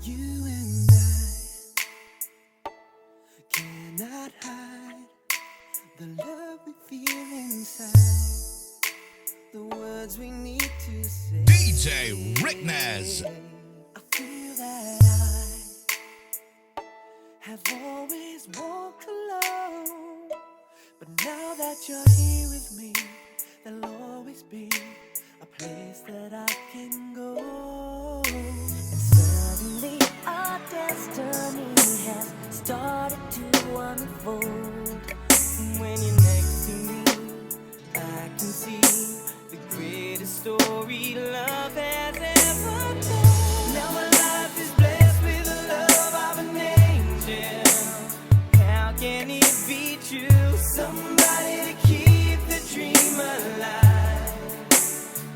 You and I cannot hide the love we feel inside, the words we need to say. DJ RICKNEZ. I feel that I have always walked alone, but now that you're here with me, there'll always be a place that I can go. And suddenly our destiny has started to unfold. When you're next to me, I can see the greatest story love has ever told. Now my life is blessed with the love of an angel. How can it be true? Somebody to keep the dream alive,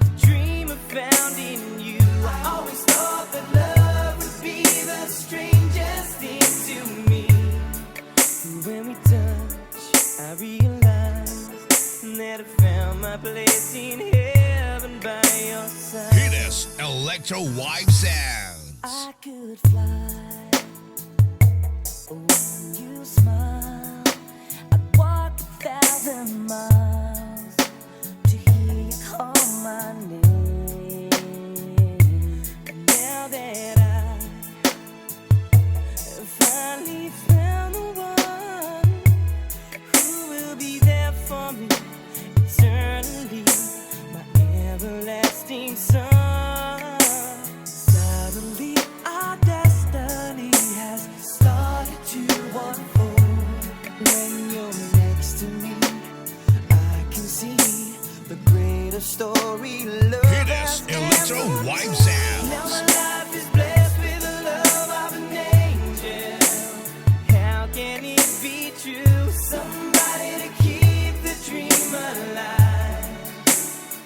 the dream I found in you. I always thought that love would be the strangest thing to me. When we touch, I realized that I found my place in heaven by your side. It is Electro Vibe Sounds. I could fly when you smile. I'd walk 1,000 miles to hear you call my name. And now that I finally found the one who will be there for me eternally, my everlasting son. Suddenly our destiny has started to unfold. When you're next to me, I can see the greater story love It has is Electro ever Vibe told. Sounds. Now my life is blessed with the love of an angel. How can it be true? Somebody to keep the dream alive,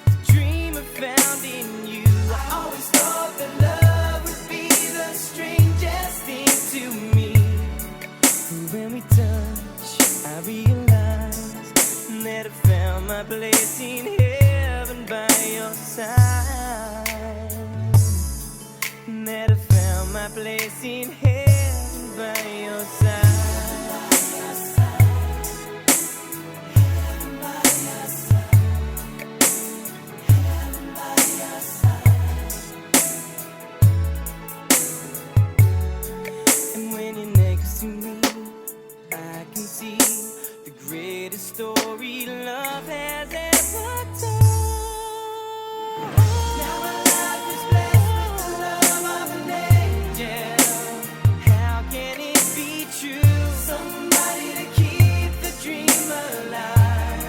the dream I found in you. I always thought that love would be the strangest thing to me. When we touch, I realized that I found my place in heaven by your side. That I found my place in heaven by your side. Heaven by your side. Heaven by your side. And when you're next to me, I can see the greatest story love has ever told. Now my life is blessed with the love of an angel. How can it be true? Somebody to keep the dream alive,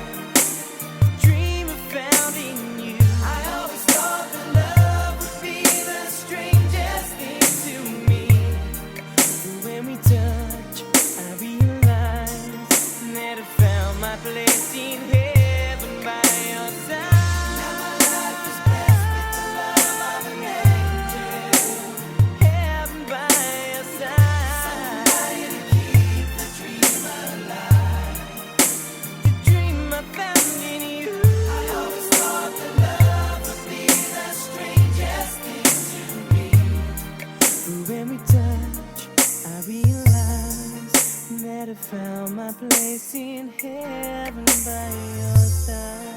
the dream I found in you. I always thought that love would be the strangest thing to me. When we touch, I realize that I found my place in heaven by your side. Now my life is blessed with the love of an angel. Heaven by your side. Somebody to keep the dream alive, the dream I found in you. I always thought that love would be the strangest thing to me. When we touch, I realize that I found my place in heaven by your side.